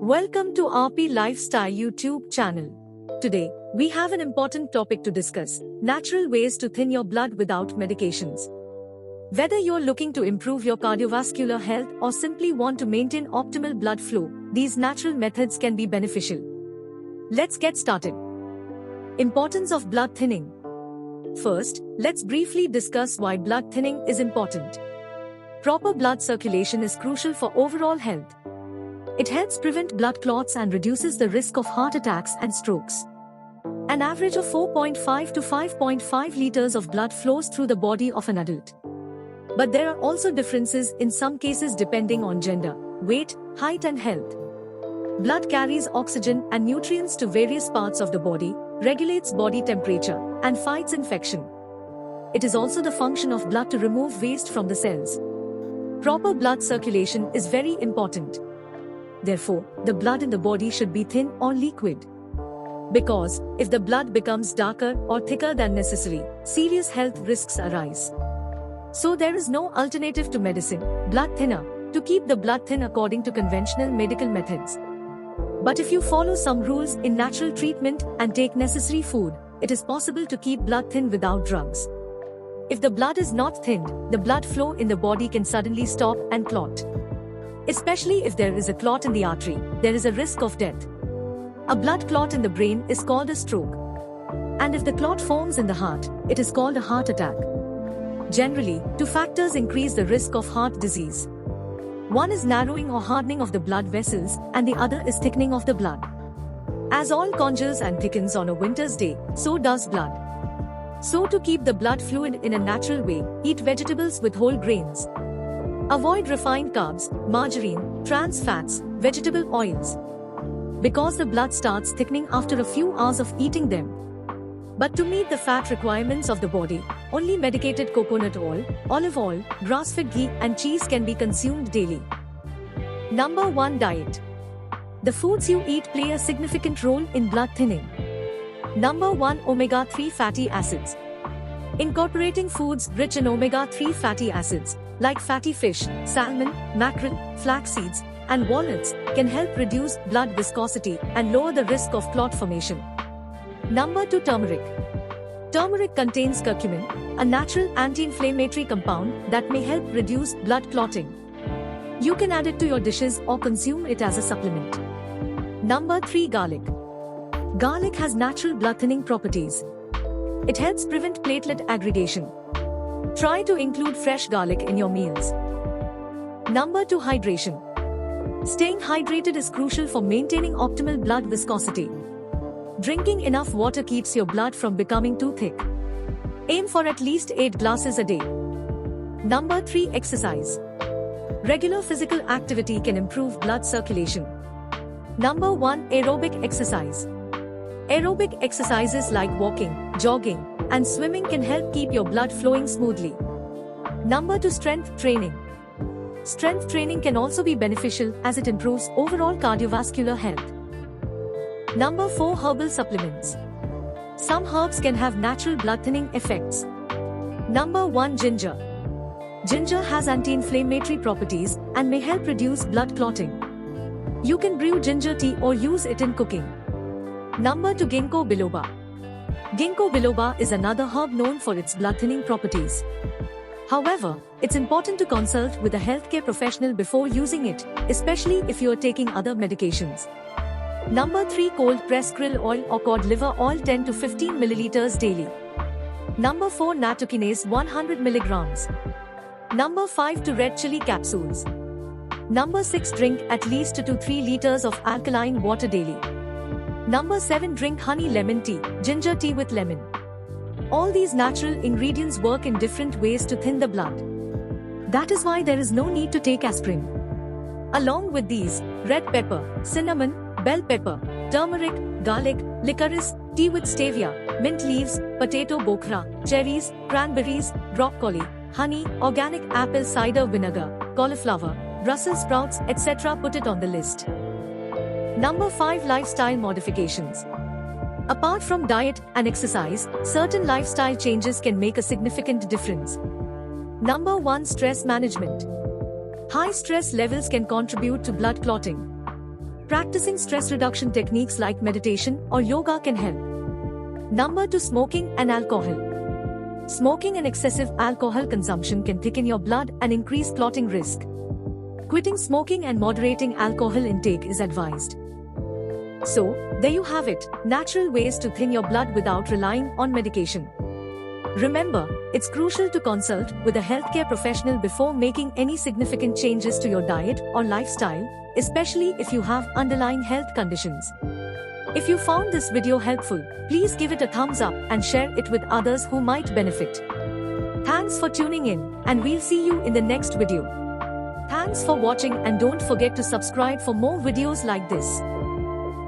Welcome to RP Lifestyle YouTube channel. Today, we have an important topic to discuss: natural ways to thin your blood without medications. Whether you're looking to improve your cardiovascular health or simply want to maintain optimal blood flow, these natural methods can be beneficial. Let's get started. Importance of blood thinning. First, let's briefly discuss why blood thinning is important. Proper blood circulation is crucial for overall health. It helps prevent blood clots and reduces the risk of heart attacks and strokes. An average of 4.5 to 5.5 liters of blood flows through the body of an adult. But there are also differences in some cases depending on gender, weight, height and health. Blood carries oxygen and nutrients to various parts of the body, regulates body temperature, and fights infection. It is also the function of blood to remove waste from the cells. Proper blood circulation is very important. Therefore, the blood in the body should be thin or liquid. Because, if the blood becomes darker or thicker than necessary, serious health risks arise. So there is no alternative to medicine, blood thinner, to keep the blood thin according to conventional medical methods. But if you follow some rules in natural treatment and take necessary food, it is possible to keep blood thin without drugs. If the blood is not thinned, the blood flow in the body can suddenly stop and clot. Especially if there is a clot in the artery, there is a risk of death. A blood clot in the brain is called a stroke. And if the clot forms in the heart, it is called a heart attack. Generally, two factors increase the risk of heart disease. One is narrowing or hardening of the blood vessels, and the other is thickening of the blood. As all congeals and thickens on a winter's day, so does blood. So to keep the blood fluid in a natural way, eat vegetables with whole grains. Avoid refined carbs, margarine, trans fats, vegetable oils. Because the blood starts thickening after a few hours of eating them. But to meet the fat requirements of the body, only medicated coconut oil, olive oil, grass-fed ghee and cheese can be consumed daily. Number 1. Diet. The foods you eat play a significant role in blood thinning. Number 1. Omega-3 fatty acids. Incorporating foods rich in omega-3 fatty acids, like fatty fish, salmon, mackerel, flax seeds, and walnuts, can help reduce blood viscosity and lower the risk of clot formation. Number 2. Turmeric. Turmeric contains curcumin, a natural anti-inflammatory compound that may help reduce blood clotting. You can add it to your dishes or consume it as a supplement. Number 3. Garlic. Garlic has natural blood thinning properties. It helps prevent platelet aggregation. Try to include fresh garlic in your meals. Number 2. Hydration. Staying hydrated is crucial for maintaining optimal blood viscosity. Drinking enough water keeps your blood from becoming too thick. Aim for at least 8 glasses a day. Number 3. Exercise. Regular physical activity can improve blood circulation. Number 1. Aerobic exercise. Aerobic exercises like walking, jogging, and swimming can help keep your blood flowing smoothly. Number 2. Strength training. Strength training can also be beneficial as it improves overall cardiovascular health. Number 4. Herbal supplements. Some herbs can have natural blood thinning effects. Number 1. Ginger. Ginger has anti-inflammatory properties and may help reduce blood clotting. You can brew ginger tea or use it in cooking. Number 2. Ginkgo biloba. Ginkgo biloba is another herb known for its blood thinning properties. However, it's important to consult with a healthcare professional before using it, especially if you are taking other medications. Number 3. Cold pressed krill oil or cod liver oil 10 to 15 milliliters daily. Number 4. Nattokinase 100 milligrams. Number 5. To red chili capsules. Number 6. Drink at least 2 to 3 liters of alkaline water daily. Number 7. Drink honey lemon tea, ginger tea with lemon. All these natural ingredients work in different ways to thin the blood. That is why there is no need to take aspirin. Along with these, red pepper, cinnamon, bell pepper, turmeric, garlic, licorice, tea with stevia, mint leaves, potato bokra, cherries, cranberries, broccoli, honey, organic apple cider vinegar, cauliflower, Brussels sprouts, etc. Put it on the list. Number 5. Lifestyle modifications. Apart from diet and exercise, certain lifestyle changes can make a significant difference. Number 1. Stress management. High stress levels can contribute to blood clotting. Practicing stress reduction techniques like meditation or yoga can help. Number 2. Smoking and alcohol. Smoking and excessive alcohol consumption can thicken your blood and increase clotting risk. Quitting smoking and moderating alcohol intake is advised. So, there you have it, natural ways to thin your blood without relying on medication. Remember, it's crucial to consult with a healthcare professional before making any significant changes to your diet or lifestyle, especially if you have underlying health conditions. If you found this video helpful, please give it a thumbs up and share it with others who might benefit. Thanks for tuning in, and we'll see you in the next video. Thanks for watching, and don't forget to subscribe for more videos like this.